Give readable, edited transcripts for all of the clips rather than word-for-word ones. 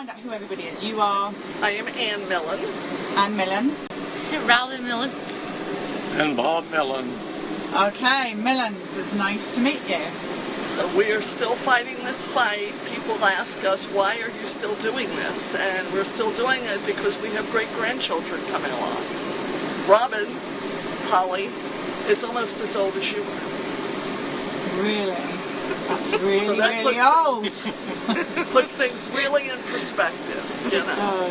find out who everybody is. You are? I am Ann Millen. Ann Millen. Rowland Millen. And Bob Millen. Okay, Millens, it's nice to meet you. So we are still fighting this fight. People ask us, why are you still doing this? And we're still doing it because we have great-grandchildren coming along. Robin, Holly, is almost as old as you are. Really? That's really, So that really old. puts things really in perspective, you know.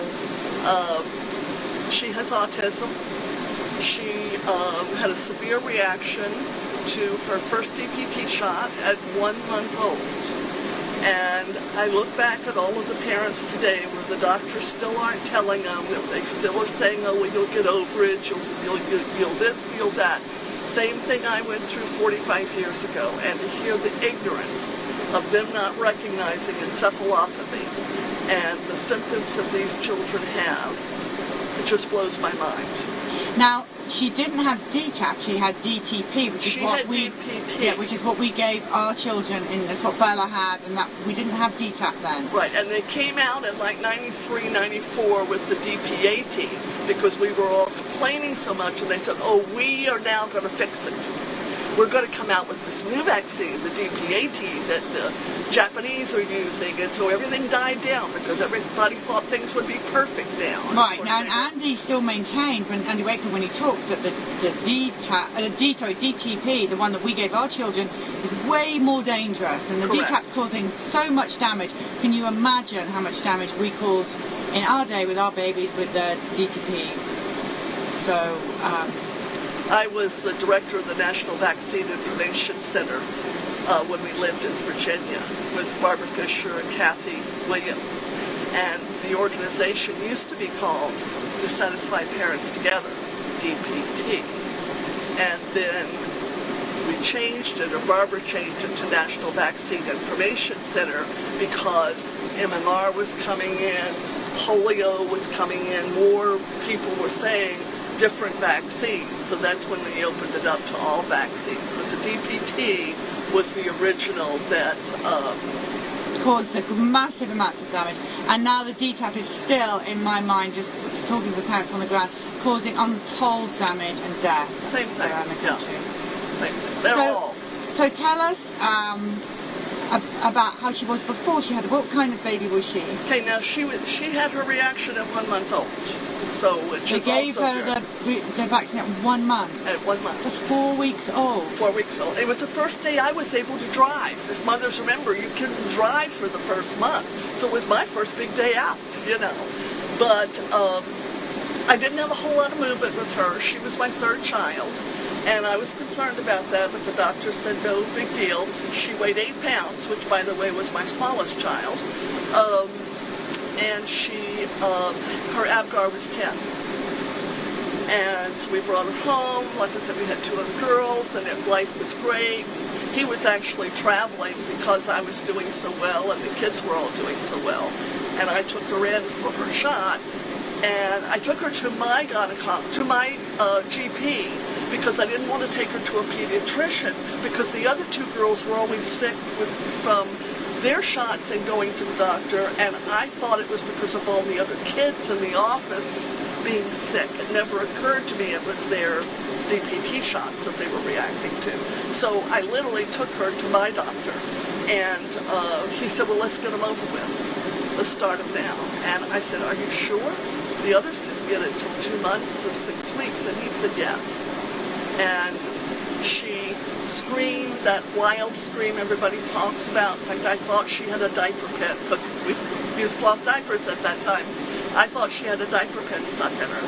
She has autism. She had a severe reaction to her first DPT shot at 1 month old. And I look back at all of the parents today where the doctors still aren't telling them, they still are saying, oh, well, you'll get over it, you'll this, you'll that. Same thing I went through 45 years ago, and to hear the ignorance of them not recognizing encephalopathy and the symptoms that these children have, it just blows my mind. Now, she didn't have DTAP, she had DTP, which is what we DPT. Yeah, which is what we gave our children, and that's what Bella had, and that we didn't have DTAP then. Right, and they came out in like 93, 94 with the DPT because we were all complaining so much, and they said, oh, we are now going to fix it. We're going to come out with this new vaccine, the DPT, that the Japanese are using, and so everything died down because everybody thought things would be perfect now. Right, now and Andy still maintains, when Andy Wakeman, when he talks, that the DTP, the one that we gave our children, is way more dangerous, and the DTAP's causing so much damage. Can you imagine how much damage we cause in our day with our babies with the DTP? So, I was the director of the National Vaccine Information Center when we lived in Virginia with Barbara Fisher and Kathy Williams. And the organization used to be called To Satisfy Parents Together, DPT. And then we changed it, or Barbara changed it to National Vaccine Information Center because MMR was coming in, polio was coming in, more people were saying different vaccines, so that's when they opened it up to all vaccines. But the DPT was the original that caused a massive amount of damage, and now the DTAP is still, in my mind, just talking to the parents on the ground, causing untold damage and death. Same thing. Around the country. Yeah. Same thing. They're all. So tell us about how she was before she had. What kind of baby was she? Okay, now she had her reaction at 1 month old. So they gave her the vaccine at 1 month. At 1 month. That's 4 weeks old. 4 weeks old. It was the first day I was able to drive. If mothers remember, you couldn't drive for the first month. So it was my first big day out, you know. But I didn't have a whole lot of movement with her. She was my third child. And I was concerned about that, but the doctor said no big deal. She weighed 8 pounds, which by the way was my smallest child. And she, her ABGAR was 10. And so we brought her home. Like I said, we had 2 other girls, and life was great. He was actually traveling because I was doing so well, and the kids were all doing so well. And I took her in for her shot, and I took her to my GP because I didn't want to take her to a pediatrician because the other 2 girls were always sick from their shots and going to the doctor, and I thought it was because of all the other kids in the office being sick. It never occurred to me it was their DPT shots that they were reacting to. So I literally took her to my doctor, and he said, well, let's get them over with. Let's start them now. And I said, are you sure? The others didn't get it until 2 months or 6 weeks, and he said yes. And she screamed that wild scream everybody talks about. In fact, I thought she had a diaper pin because we used cloth diapers at that time. I thought she had a diaper pin stuck in her,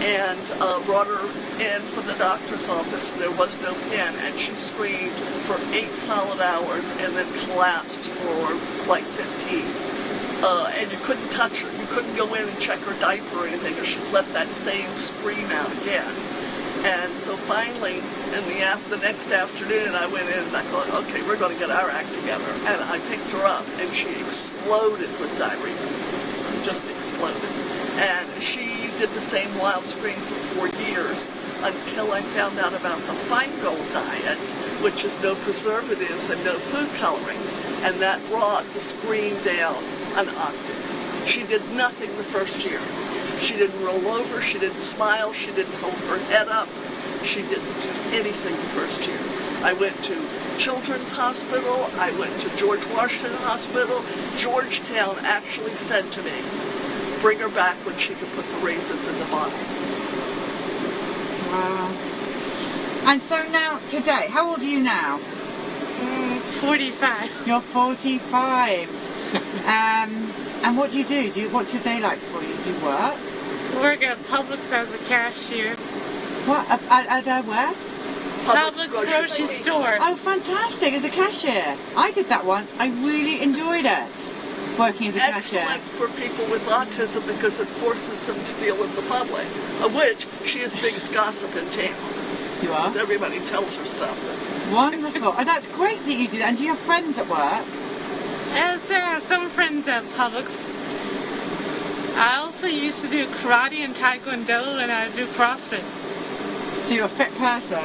and brought her in from the doctor's office. There was no pin, and she screamed for 8 solid hours and then collapsed for like 15. And you couldn't touch her. You couldn't go in and check her diaper or anything, or she'd let that same scream out again. And so finally, in the next afternoon, I went in and I thought, okay, we're going to get our act together. And I picked her up, and she exploded with diarrhea. Just exploded. And she did the same wild scream for 4 years until I found out about the Feingold diet, which is no preservatives and no food coloring. And that brought the scream down an octave. She did nothing the first year. She didn't roll over, she didn't smile, she didn't hold her head up. She didn't do anything the first year. I went to Children's Hospital, I went to George Washington Hospital. Georgetown actually said to me, bring her back when she could put the raisins in the bottle. Wow. And so now, today, how old are you now? 45. You're 45. And what do you do? What's your day like for you? Do you work? Work at Publix as a cashier. What? At where? Publix grocery store. Oh, fantastic, as a cashier. I did that once. I really enjoyed it, working as a cashier. Excellent for people with autism because it forces them to deal with the public, of which she is the biggest gossip in town. You are? Because everybody tells her stuff. Wonderful. Oh, that's great that you do that. And do you have friends at work? Yes, I have some friends at Publix. I also used to do karate and taekwondo, and I do CrossFit. So you're a fit person.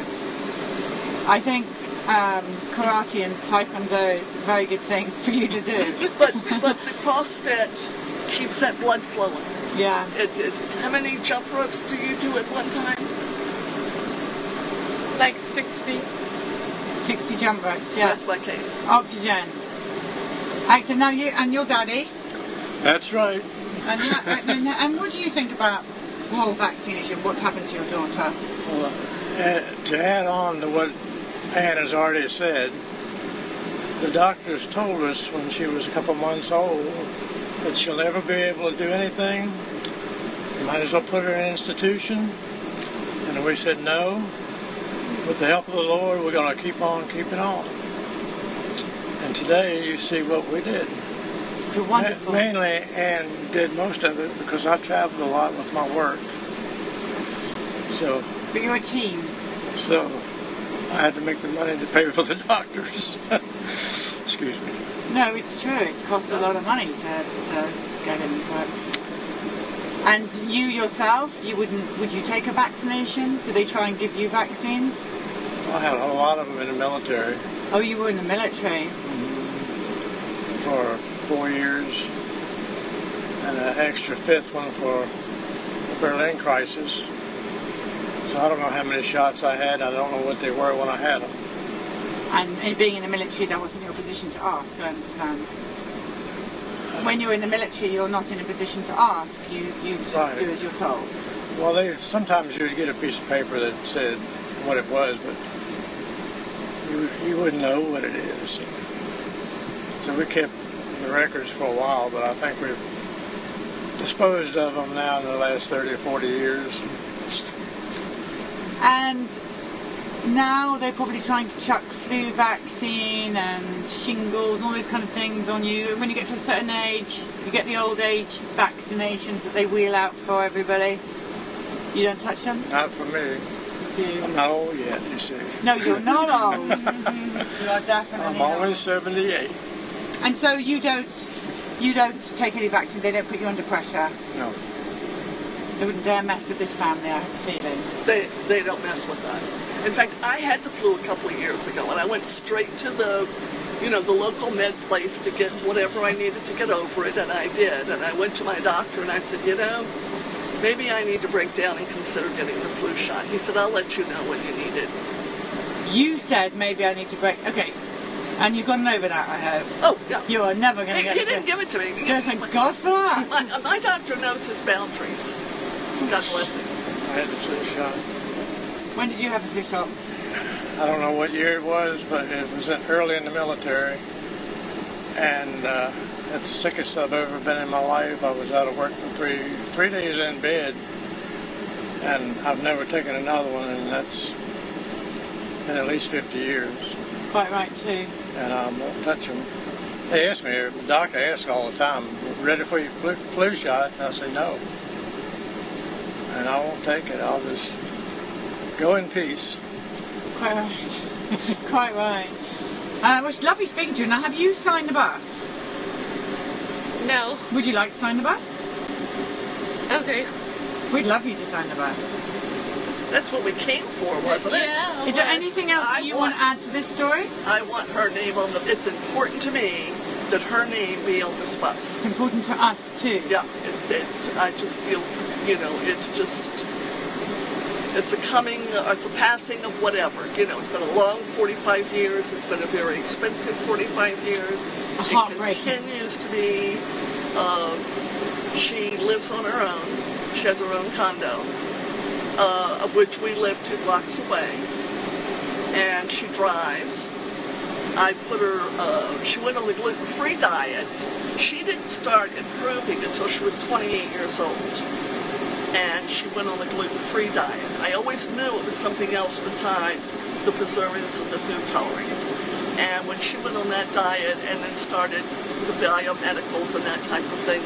I think karate and taekwondo is a very good thing for you to do. But the CrossFit keeps that blood flowing. Yeah. It is. How many jump ropes do you do at one time? Like 60. 60 jump ropes, yeah. That's my case. Oxygen. Excellent. Now you and your daddy. That's right. And what do you think about the whole vaccination? What's happened to your daughter? Well, to add on to what Ann has already said, the doctors told us when she was a couple months old that she'll never be able to do anything. You might as well put her in an institution. And we said no. With the help of the Lord, we're going to keep on keeping on. And today, you see what we did. It's wonderful. Mainly, Ann did most of it because I traveled a lot with my work. So. But you're a team. So, I had to make the money to pay for the doctors. Excuse me. No, it's true. It's cost a lot of money to get in. But... And you yourself, would you take a vaccination? Do they try and give you vaccines? I had a lot of them in the military. Oh, you were in the military? For 4 years. And an extra fifth one for the Berlin crisis. So I don't know how many shots I had. I don't know what they were when I had them. And being in the military, that wasn't your position to ask, I understand. When you're in the military, you're not in a position to ask. You just Right. do as you're told. Well, sometimes you'd get a piece of paper that said what it was, but you wouldn't know what it is. So we kept the records for a while, but I think we've disposed of them now in the last 30 or 40 years. And now they're probably trying to chuck flu vaccine and shingles and all these kind of things on you. When you get to a certain age, you get the old age vaccinations that they wheel out for everybody. You don't touch them? Not for me. I'm not old yet, you see. No, you're not old. You are definitely I'm only not. 78. And so you don't take any vaccine. They don't put you under pressure. No. They wouldn't dare mess with this family, I have a feeling. They don't mess with us. In fact, I had the flu a couple of years ago, and I went straight to the local med place to get whatever I needed to get over it, and I did. And I went to my doctor, and I said, maybe I need to break down and consider getting the flu shot. He said, I'll let you know when you need it. You said maybe I need to break. Okay. And you've gotten over that, I hope. Oh, yeah. You are never going to get it. He didn't give it to me. Good, thank God for that. My doctor knows his boundaries. God bless him. I had the flu shot. When did you have the flu shot? I don't know what year it was, but it was early in the military. And it's the sickest I've ever been in my life. I was out of work for three days in bed. And I've never taken another one, and that's been at least 50 years. Quite right, too. And I won't touch them. They ask me, the doctor asks all the time, ready for your flu shot? And I say no. And I won't take it. I'll just go in peace. Quite right. Quite right. Well, it's lovely speaking to you. Now, have you signed the bus? No. Would you like to sign the bus? Okay. We'd love you to sign the bus. That's what we came for, wasn't it? Yeah. Is there anything else that you want to add to this story? I want her name on the... It's important to me that her name be on this bus. It's important to us too. Yeah, I just feel, you know, it's a passing of whatever. You know, it's been a long 45 years. It's been a very expensive 45 years. Heartbreaking. It continues to be. She lives on her own. She has her own condo, of which we live 2 blocks away. And she drives. I put her, she went on the gluten-free diet. She didn't start improving until she was 28 years old. And she went on the gluten-free diet. I always knew it was something else besides the preservatives and the food colorings. And when she went on that diet and then started the biomedicals and that type of thing,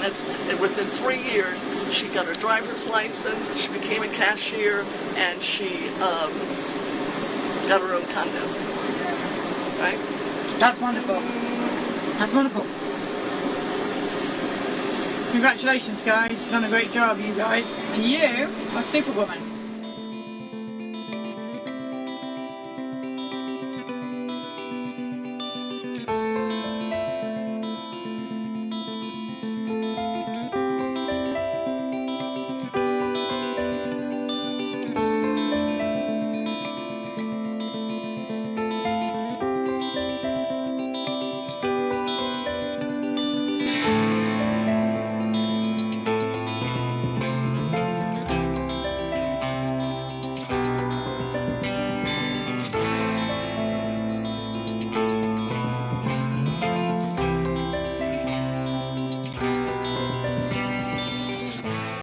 and within 3 years, she got her driver's license, she became a cashier, and she got her own condo. Right? That's wonderful. That's wonderful. Congratulations, guys. You've done a great job, you guys. And you are Superwoman.